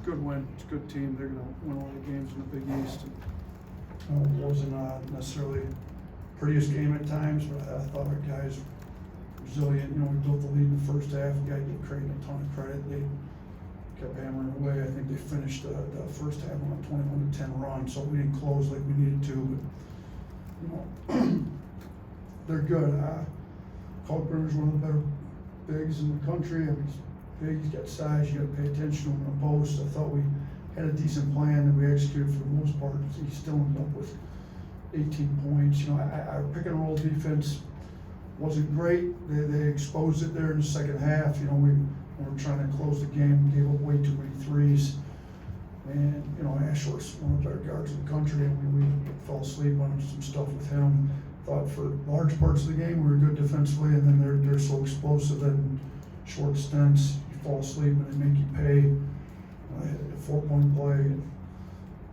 good win. It's a good team. They're going to win a lot of games in the Big East. And, it wasn't necessarily prettiest game at times, but I thought our guys were resilient. We built the lead in the first half. We got to give Creighton a ton of credit. They kept hammering away. I think they finished the first half on a 21-10 run, so we didn't close like we needed to. But they're good. Kalkbrenner's one of the better bigs in the country. I mean, he's big, he's got size. You got to pay attention to him in the post. I thought we had a decent plan that we executed for the most part. He still ended up with 18 points. Our pick and roll defense wasn't great. They exposed it there in the second half. We were trying to close the game, gave up way too many threes. And, Ashworth's one of the better guards in the country, and we fell asleep on some stuff with him. Thought for large parts of the game we were good defensively, and then they're so explosive that in short stints you fall asleep and they make you pay. A 4-point play,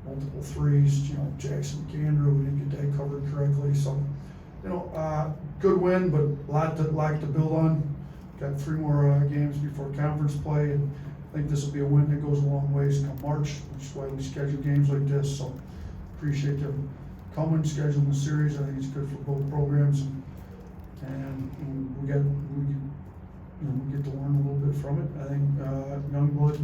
multiple threes. Jackson McAndrew, we didn't get that covered correctly. So, good win, but a lot to build on. Got 3 more games before conference play, and I think this will be a win that goes a long ways come March, which is why we schedule games like this. So, appreciate them coming, scheduling the series. I think it's good for both programs, and we get to learn a little bit from it. I think Youngblood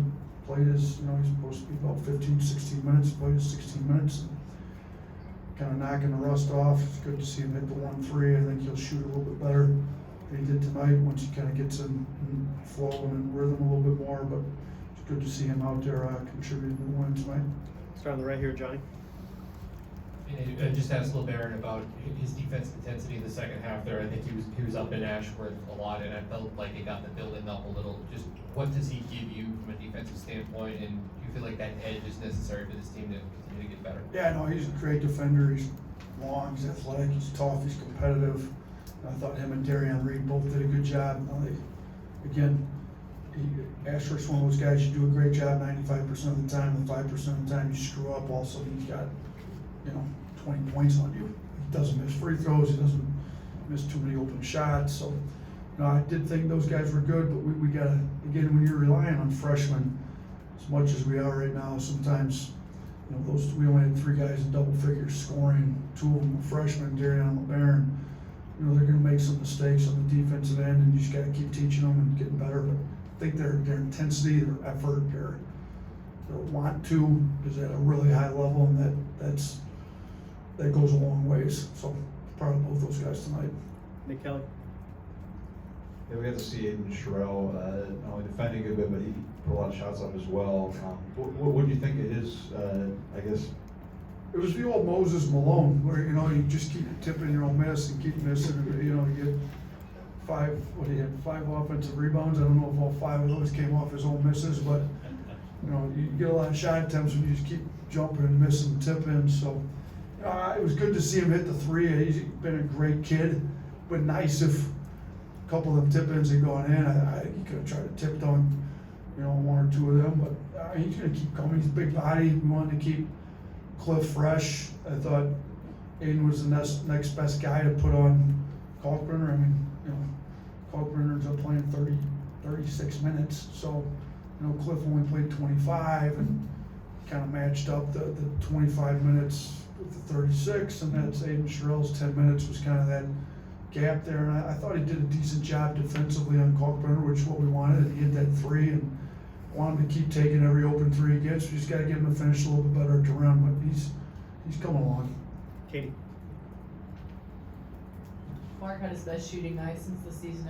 played his, he's supposed to be about 15, 16 minutes, played his 16 minutes, kind of knocking the rust off. It's good to see him hit the 1-3. I think he'll shoot a little bit better than he did tonight once he kind of gets in flow and in rhythm a little bit more, but it's good to see him out there contributing to the win tonight. Start on the right here, Johnny. And just ask Lil Barron about his defense intensity in the second half there. I think he was up in Ashworth a lot, and I felt like it got the building up a little. Just what does he give you from a defensive standpoint, and do you feel like that edge is necessary for this team to continue to get better? Yeah, no, he's a great defender. He's long, he's athletic, he's tough, he's competitive. I thought him and Darian Reed both did a good job. Ashworth's one of those guys, you do a great job 95% of the time, and 5% of the time you screw up. Also, he's got 20 points on you. He doesn't miss free throws. He doesn't miss too many open shots. So, I did think those guys were good, but we got to, again, when you're relying on freshmen as much as we are right now, sometimes, we only had 3 guys in double figures scoring. 2 of them were freshmen, Darian and LeBaron. They're going to make some mistakes on the defensive end, and you just got to keep teaching them and getting better. But I think their intensity, their effort, their want to is at a really high level, and that goes a long ways. So proud of both those guys tonight. Nick Kelly. Yeah, we got to see Aiden Sherrill not only defending a bit, but he put a lot of shots up as well. What do you think of his, I guess? It was the old Moses Malone, where, you just keep tipping your own miss and keep missing. You get 5 offensive rebounds. I don't know if all 5 of those came off his own misses, but, you get a lot of shot attempts when you just keep jumping and missing and tipping. So, it was good to see him hit the 3. He's been a great kid, but nice if a couple of them tip-ins had gone in. He could have tried to tip on, 1 or 2 of them, but he's going to keep coming. He's a big body. We wanted to keep Cliff fresh. I thought Aiden was the next best guy to put on Kalkbrenner. I mean, Kalkbrenner's up playing 36 minutes, so Cliff only played 25 and kind of matched up the 25 minutes with the 36, and that's Aiden Sherrill's 10 minutes was kind of that gap there. And I thought he did a decent job defensively on Kalkbrenner, which is what we wanted. He hit that 3 and want him to keep taking every open 3 he gets. We just got to get him to finish a little bit better at the rim, but he's coming along. Katie. Mark had his best shooting night since the season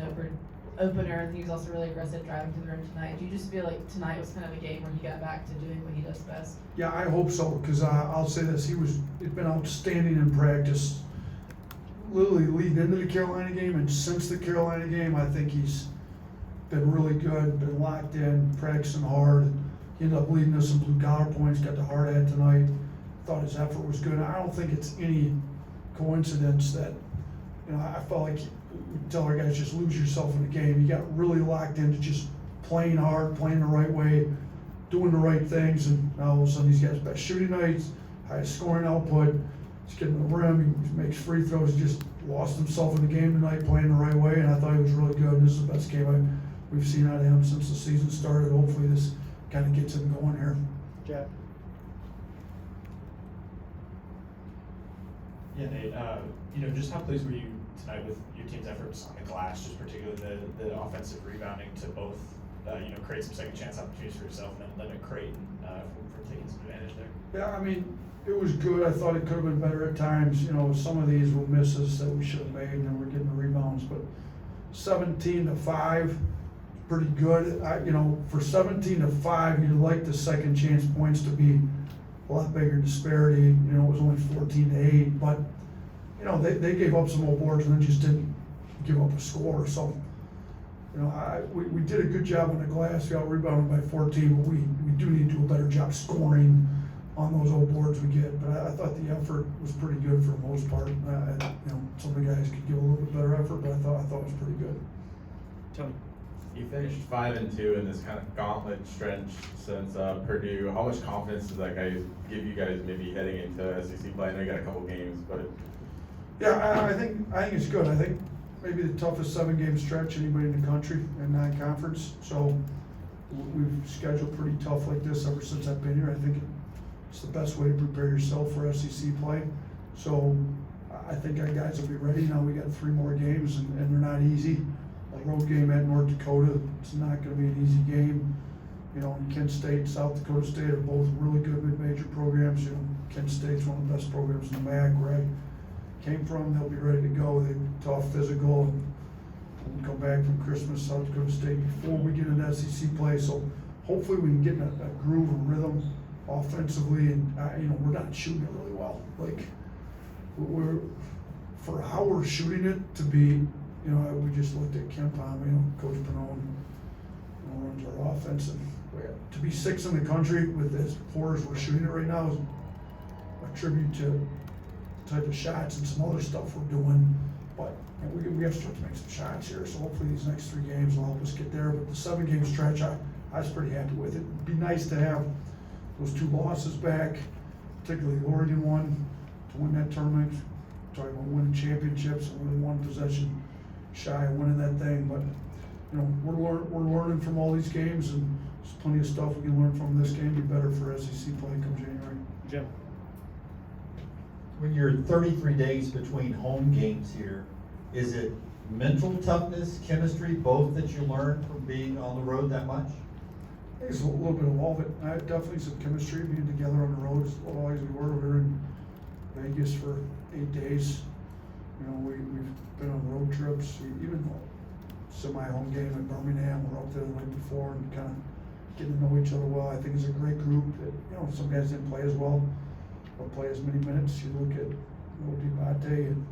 opener, and he was also really aggressive driving to the rim tonight. Do you just feel like tonight was kind of a game where he got back to doing what he does best? Yeah, I hope so, because I'll say this, he's been outstanding in practice, literally leading into the Carolina game, and since the Carolina game, I think he's been really good, been locked in, practicing hard. He ended up leading us some blue collar points, got the hard hat tonight. Thought his effort was good. I don't think it's any coincidence that, I felt like we tell our guys, just lose yourself in the game. You got really locked into just playing hard, playing the right way, doing the right things, and now all of a sudden he's got his best shooting nights, highest scoring output, he's getting the rim, he makes free throws, he just lost himself in the game tonight, playing the right way, and I thought he was really good. This is the best game we've seen out of him since the season started. Hopefully this kind of gets him going here. Jack. Yeah, Nate, just how pleased were you tonight with your team's efforts on the glass, just particularly the offensive rebounding to both, create some second chance opportunities for yourself and then limit Creighton from taking some advantage there? Yeah, I mean, it was good. I thought it could have been better at times. Some of these were misses that we should have made, and then we're getting the rebounds. But 17-5, pretty good. For 17-5, you'd like the second chance points to be a lot bigger disparity. It was only 14-8, but they gave up some old boards and then just didn't give up a score. So, we did a good job on the glass. We out rebounded by 14, but we do need to do a better job scoring on those old boards we get. But I thought the effort was pretty good for the most part. Some of the guys could give a little bit better effort, but I thought it was pretty good. Tony. You finished 5-2 in this kind of gauntlet stretch since Purdue. How much confidence does that give you guys maybe heading into SEC play? I know you got a couple games, but Yeah, I think it's good. I think maybe the toughest 7-game stretch anybody in the country in non-conference. So we've scheduled pretty tough like this ever since I've been here. I think it's the best way to prepare yourself for SEC play. So I think our guys will be ready. Now we got 3 more games and they're not easy. A road game at North Dakota, it's not going to be an easy game. Kent State and South Dakota State are both really good mid-major programs. Kent State's one of the best programs in the MAC where I came from. They'll be ready to go. They're tough, physical, and we'll come back from Christmas, South Dakota State before we get into SEC play. So hopefully we can get in a groove and rhythm offensively, and we're not shooting it really well. Like we're for how we're shooting it to be. We just looked at Kempom, Coach Pannone, runs our offense, and to be 6th in the country with as poor as we're shooting it right now is a tribute to the type of shots and some other stuff we're doing. But we have to start to make some shots here, so hopefully these next 3 games will help us get there. But the 7-game stretch, I was pretty happy with it. It'd be nice to have those 2 losses back, particularly the Oregon one, to win that tournament. Talking about winning championships and winning 1 possession shy of winning that thing, but we're learning from all these games, and there's plenty of stuff we can learn from this game. Be better for SEC play come January. Jim. When you're 33 days between home games here, is it mental toughness, chemistry, both that you learn from being on the road that much? I think it's a little bit of all of it. I have definitely some chemistry being together on the road as well as we were. We were in Vegas for 8 days. We've been on road trips, even semi-home game in Birmingham. We're up there the night before and kind of getting to know each other well. I think it's a great group. That, some guys didn't play as well or play as many minutes. You look at Dibate and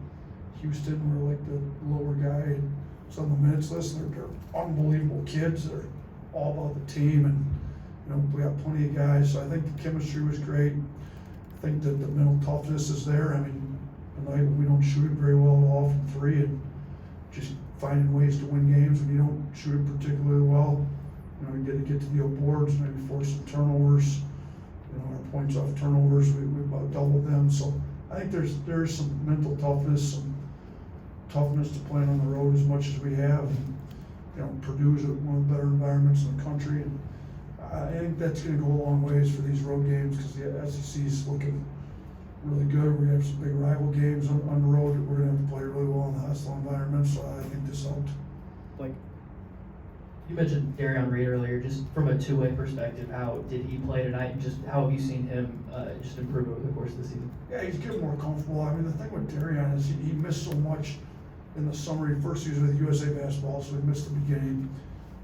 Houston, we're like the lower guy. And some of the minutes list, they're unbelievable kids. They're all about the team, and we got plenty of guys. So I think the chemistry was great. I think that the mental toughness is there. I mean, a night when we don't shoot it very well at all from 3, and just finding ways to win games when you don't shoot it particularly well. You got to get to the old boards, maybe force some turnovers. Our points off turnovers, we about doubled them. So I think there's some mental toughness, some toughness to playing on the road as much as we have. And, Purdue's one of the better environments in the country, and I think that's going to go a long ways for these road games because the SEC is looking really good. We're going to have some big rival games on the road that we're going to have to play really well in the hostile environment, so I think this helped. Blake. You mentioned Darion Reed earlier, just from a 2-way perspective, how did he play tonight, and just how have you seen him just improve over the course of the season? Yeah, he's getting more comfortable. I mean, the thing with Darion is he missed so much in the summer. He first was with USA Basketball, so he missed the beginning.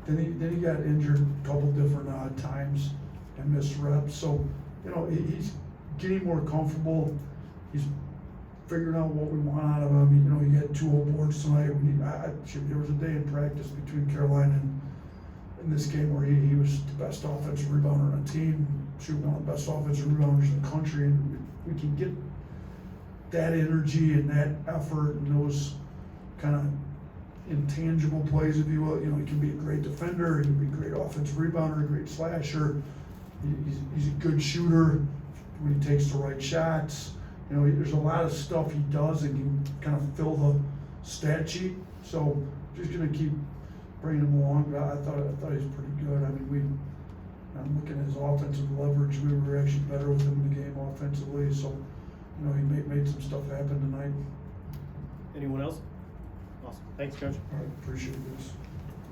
Then he got injured a couple different times and missed reps. So, he's getting more comfortable. He's figuring out what we want out of him. He got 2 old boards tonight. There was a day in practice between Carolina and in this game where he was the best offensive rebounder on the team, shooting one of the best offensive rebounders in the country, and we can get that energy and that effort and those kind of intangible plays, if you will. He can be a great defender, he can be a great offensive rebounder, a great slasher. He's a good shooter when he takes the right shots. There's a lot of stuff he does and can kind of fill the stat sheet. So just gonna keep bringing him along. But I thought he's pretty good. I mean, I'm looking offensive leverage. We were actually better with him in the game offensively, so, you know, he made some stuff happen tonight. Anyone else? Awesome. Thanks, Coach. I appreciate this.